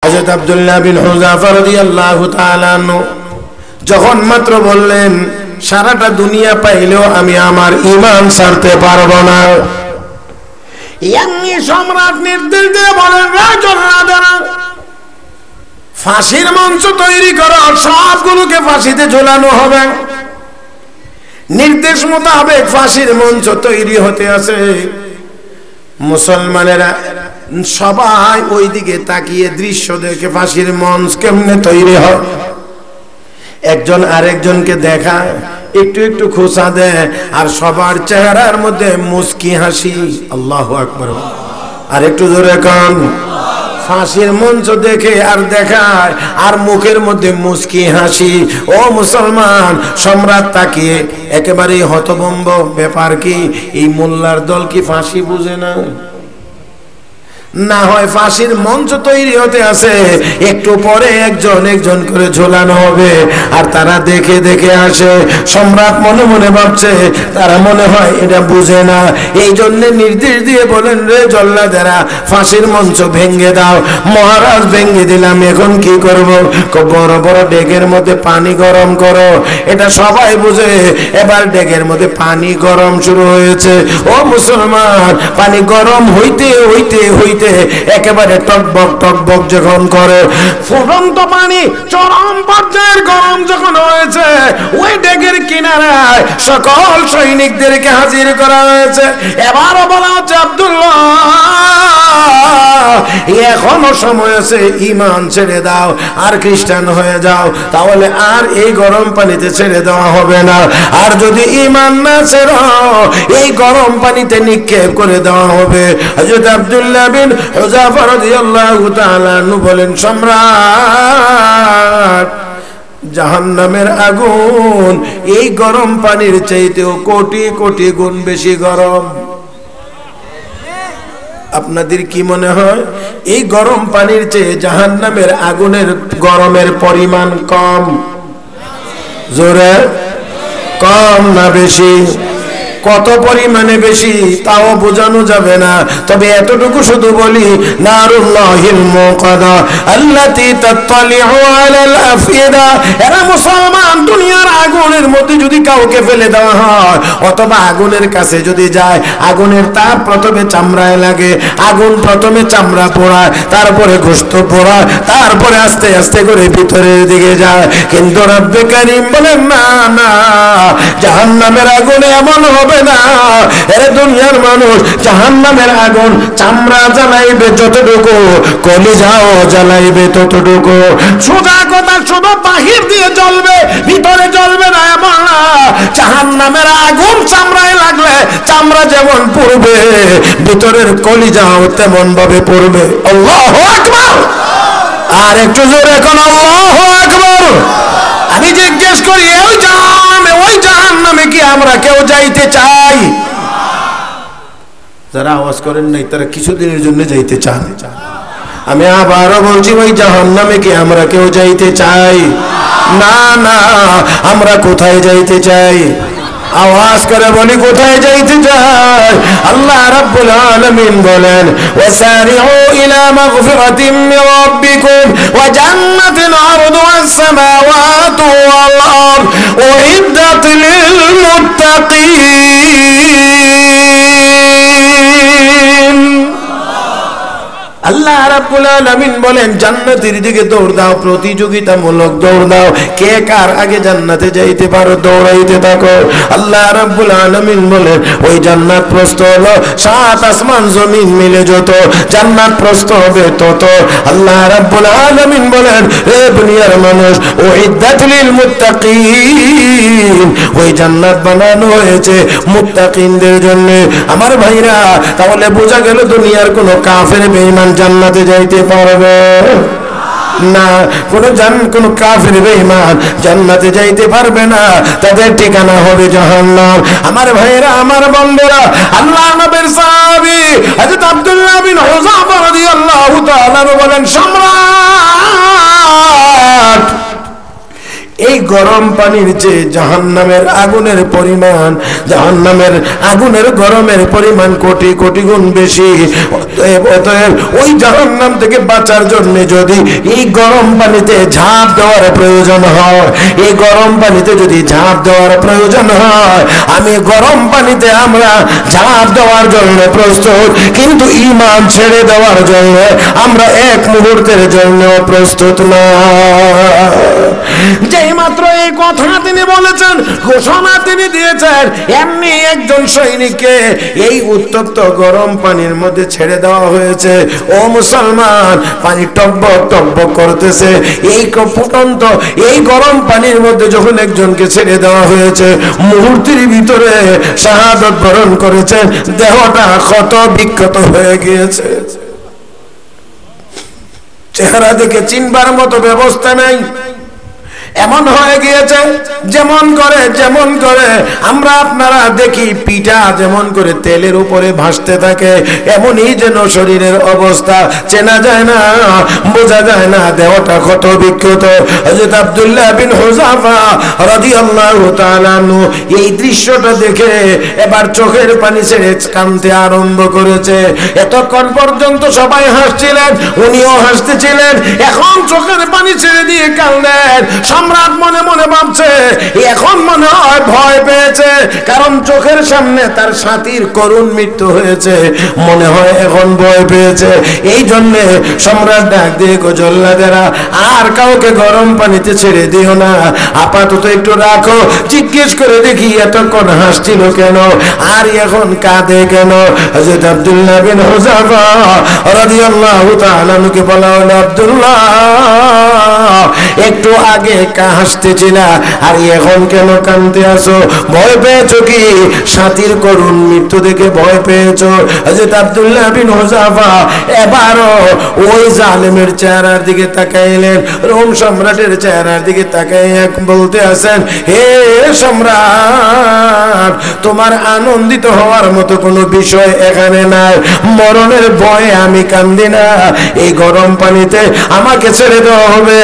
হযরত আব্দুল্লাহ বিন Hudhafa রাদিয়াল্লাহু তাআলা আনহু যখন মাত্র বললেন সারাটা দুনিয়া পাইলেও আমি আমার ঈমান ছাড়তে পারবো না, এমনি সম্রাট নির্দেশ দিয়ে বলেন, জল্লাদেরা ফাঁসির মঞ্চ তৈরি করো, সবগুলোকে ফাঁসিতে ঝোলানো হবে। নির্দেশ মোতাবেক ফাঁসির মঞ্চ তৈরি হতে আছে। মুসলমানেরা সবাই ওই দিকে তাকিয়ে দৃশ্য দেখে ফাঁসির মঞ্চ কেমনে তৈরি হয়। একজন আরেকজনকে দেখায়, একটু একটু খোঁচা দেয়, আর সবার চেহারার মধ্যে মুস্কি হাসি। আল্লাহু আকবার। আর একটু জোরে কান। ফাঁসির মঞ্চ দেখে আর দেখায়, আর মুখের মধ্যে মুস্কি হাসি। ও মুসলমান, সম্রাট তাকিয়ে একেবারে হতভম্ব, ব্যাপার কি? এই মোল্লার দল কি ফাঁসি বুঝে না? না হয় ফাঁসির মঞ্চ তৈরি হতে আছে, একটু পরে একজন একজন করে ঝোলানো হবে, আর তারা দেখে দেখে আসে। সম্রাট মনে মনে ভাবছে তারা মনে হয় এটা বুঝে না, এই জন্য নির্দেশ দিয়ে বলেন, রে জল্লাদেরা ফাঁসির মঞ্চ ভেঙে দাও। মহারাজ, ভেঙে দিলাম, এখন কি করব? বড় বড় ডেকের মধ্যে পানি গরম করো। এটা সবাই বুঝে। এবার ডেকের মধ্যে পানি গরম শুরু হয়েছে। ও মুসলমান, পানি গরম হইতে হইতে হইতে একেবারে টকবক যখন করে, ফুটন্ত পানি চরম পর্যায়ের গরম যখন হয়েছে, ওই ডেকের কিনারায় সকল সৈনিকদেরকে হাজির করা হয়েছে। এবারও বলা হচ্ছে, আব্দুল্লাহ, এখনো সময় আছে, ঈমান ছেড়ে দাও আর খ্রিস্টান হয়ে যাও, তাহলে আর এই গরম পানিতে ছেড়ে দেওয়া হবে না। আর যদি ঈমান না ছেড়ো, এই গরম পানিতে নিক্ষেপ করে দেওয়া হবে। হযরত আব্দুল্লাহ বিন হুযাফা রাদিয়াল্লাহু তাআলা আনহু বলেন, সম্রাট, জাহান্নামের আগুন এই গরম পানির চাইতেও কোটি কোটি গুণ বেশি গরম। আপনাদের কি মনে হয় এই গরম পানির চেয়ে জাহান্নামের আগুনের গরমের পরিমাণ কম? জোরে কম না বেশি? কত পরিমাণে বেশি তাও বোঝানো যাবে না, তবে এতটুকু শুধু বলি, নারুল্লাহিল মুকাদা আল্লাতী তাত্তালিউ আলাল আফইদা। এরা মুসলমান, দুনিয়ার আগুনের মধ্যে যদি কাউকে ফেলে দেওয়া হয় অথবা আগুনের কাছে যদি যায়, আগুনের তাপ প্রথমে চামড়ায় লাগে, আগুন প্রথমে চামড়া পোড়ায়, তারপরে গোশত পোড়ায়, তারপরে আস্তে আস্তে করে ভিতরের দিকে যায়। কিন্তু রব্বে কারীম বলেন, না না, জাহান্নামের আগুনে এমন হবে না। এর দুনিয়ার মানুষ, জাহান্নামের আগুন চামড়া জ্বালাইবে যতটুকু, কলিজাও জ্বালাইবে ততটুকু। সোজা কথা, শুধু বাহির দিয়ে জ্বলবে, ভিতরে জ্বলবে না এমন না। জাহান্নামের আগুন চামড়ায় লাগলে চামড়া যেমন পড়বে, ভিতরের কলিজাও তেমন ভাবে পড়বে। আল্লাহু আকবার। আর একটু জোরে এখন আল্লাহু আকবার। আমি জিজ্ঞেস করি, ওই জাহান্নামে কি আমরা কেউ যাইতে চাই? যারা আওয়াজ করেন নাই তারা কিছুদিনের জন্য যাইতে চান। আমি আবারও বলছি, ওই জাহান্নামে কি আমরা কেউ যাইতে চাই? না না, আমরা কোথায় যাইতে চাই? আওয়াজ করে বলি, কোথায় যাইতে চাই? আল্লাহ রাব্বুল আলামিন বলেন, ওয়াসারিউ ইলা মাগফিরাতিম মির রাব্বিকুম ওয়া জান্নাতিন আরদুহাস সামাওয়াতু ওয়াল আরদ উইদ্দাত লিল মুত্তাকিন। আল্লাহ রাব্বুল আলামিন বলেন, জান্নাতের দিকে দৌড় দাও, প্রতিযোগিতামূলক দৌড় দাও। কে কার আগে জান্নাতে যাইতে পারো দৌড়াইতে থাকো। আল্লাহ রাব্বুল আলামিন বলেন, ওই জান্নাত প্রস্থ হলো 7 আসমান জমিন মিলে যত জান্নাত প্রস্থ হবে তত। আল্লাহ রাব্বুল আলামিন বলেন, হে দুনিয়ার মানুষ, উইদ্দাত লিল মুত্তাকিন, ওই জান্নাত বানানো হয়েছে মুত্তাকিনদের জন্য। আমার ভাইরা, তাহলে বোঝা গেল দুনিয়ার কোনো কাফের বেঈমান জান্নাতে যাইতে পারবে না। কোন কাফির বেঈমান জান্নাতে যাইতে পারবে না, তাদের ঠিকানা হবে জাহান্নাম। আমার ভাইরা, আমার বন্ধুরা, আল্লাহ নবীর সাহাবী হযরত আব্দুল্লাহ বিন হুযাফা রাদিয়াল্লাহু তাআলা বলেন, সম্রাট, এই গরম পানির চেয়ে জাহান্নামের আগুনের পরিমাণ, জাহান্নামের আগুনের গরমের পরিমাণ কোটি কোটি গুণ বেশি। অতএব ওই জাহান্নাম থেকে বাঁচার জন্য যদি এই গরম পানিতে ঝাঁপ দেওয়ার প্রয়োজন হয়, এই গরম পানিতে যদি ঝাঁপ দেওয়ার প্রয়োজন হয়, আমি গরম পানিতে আমরা ঝাঁপ দেওয়ার জন্য প্রস্তুত, কিন্তু ঈমান ছেড়ে দেওয়ার জন্য আমরা এক মুহূর্তের জন্য প্রস্তুত না। যেই মাত্র এই কথা তিনি বলেছেন, ঘোষণা তিনি দিয়েছেন, এমনি একজন সৈনিককে এই উত্তপ্ত গরম পানির মধ্যে ছেড়ে দেওয়া হয়েছে। ও মুসলমান, পানি টকবক টকবক করতেছে। এই ফুটন্ত এই গরম পানির মধ্যে যখন একজনকে ছেড়ে দেওয়া হয়েছে, মুহূর্তের ভিতরে শাহাদাত বরণ করেছেন, দেহটা ক্ষত বিক্ষত হয়ে গিয়েছে। চেহারা দেখে চিনবার মতো ব্যবস্থা নাই, এমন হয়ে গিয়েছে যেমন করে আমরা আপনারা দেখি পিঠা যেমন করে তেলের উপরে ভাসতে থাকে, এমনই যেন শরীরের অবস্থা, চেনা যায় না, বোঝা যায় না, দেহটা ক্ষত বিক্ষত। হযরত আব্দুল্লাহ বিন হুযাফা রাদিয়াল্লাহু তাআলা আনহু এই দৃশ্যটা দেখে এবার চোখের পানি ছেড়ে কাঁদতে আরম্ভ করেছে। এতক্ষণ পর্যন্ত সবাই হাসছিলেন, উনিও হাসতেছিলেন, এখন চোখের পানি ছেড়ে দিয়ে কাঁদলেন। সম্রাট মনে মনে ভাবছে, এখন মনে হয় ভয় পেয়েছে, কারণ চোখের সামনে তার সাথীর করুণ মৃত্যু হয়েছে, মনে হয় এখন ভয় পেয়েছে। এই জন্য সম্রাট ডাক দিয়ে জল্লাদেরা, আর কাউকে গরম পানিতে ছেড়ে দিও না, আপাতত একটু রাখো, জিজ্ঞেস করে দেখি এতক্ষণ হাসছিল কেন, আর এখন কাঁদে কেন। হযরত আব্দুল্লাহ বিন হুযাফা রাদিয়াল্লাহু তাআলা আনহুকে বলা হলো, আব্দুল্লাহ, একটু আগে হাসতেছিলা, আর এখন কেন কাঁদতে আসো? ভয় পেয়েছো কি? সাথীর করুণ মৃত্যু দেখে ভয় পেয়েছো? হযরত আব্দুল্লাহ বিন হুযাফা এবারও ওই জালেমের চেহারার দিকে তাকাইলেন, রোম সম্রাটের চেহারার দিকে তাকাইয়া বলতে আছেন, হে সম্রাট, তোমার আনন্দিত হওয়ার মতো কোনো বিষয় এখানে নাই। মরণের ভয়ে আমি কান্দি না, এই গরম পানিতে আমাকে ছেড়ে দেওয়া হবে,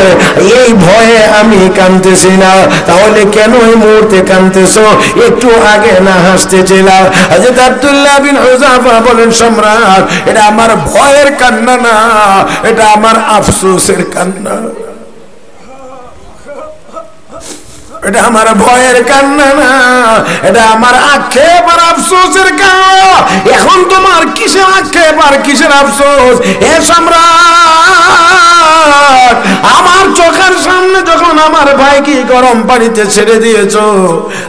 এই ভয়ে আমি কাঁদতেছি না। তাহলে কেন এই মুহূর্তে কাঁদতেছো? একটু আগে না হাসতেছিলাম। হযরত আব্দুল্লাহ বিন হুযাফা বলেন, সম্রাট, এটা আমার ভয়ের কান্না না, এটা আমার আফসোসের কান্না, এটা আমার ভয়ের কান্না না, এটা আমার আক্ষেপ আর আফসোসের কান্না। এখন তোমার কিসের আক্ষেপ আর কিসের আফসোস? হে সম্রাট, আমার চোখের সামনে যখন আমার ভাইকে গরম পানিতে ছেড়ে দিয়েছো,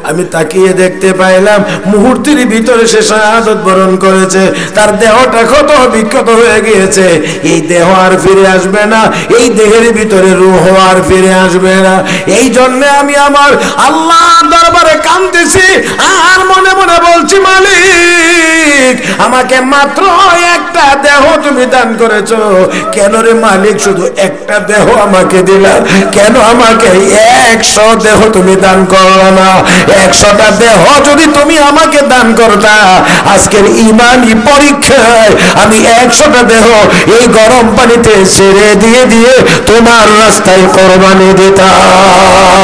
আমি তাকিয়ে দেখতে পাইলাম মুহূর্তের ভিতরে সে শাহাদাত বরণ করেছে, তার দেহটা ক্ষত বিক্ষত হয়ে গিয়েছে। এই দেহ আর ফিরে আসবে না, এই দেহের ভিতরে রূহ আর ফিরে আসবে না। এই জন্য আমি আমার আল্লাহর দরবারে কাঁদতেছি, আর মনে মনে বলছি, মালিক, আমাকে মাত্র একটা দেহ তুমি দান করেছো, কেন রে মালিক শুধু একটা দেহ আমাকে দিলা? কেন আমাকে 100 দেহ তুমি দান করলা না? 100টা দেহ যদি তুমি আমাকে দান করতা, আজকের ঈমানি পরীক্ষায় আমি 100টা দেহ এই গরম পানিতে ছেড়ে দিয়ে তোমার রাস্তায় কোরবানি দিতাম।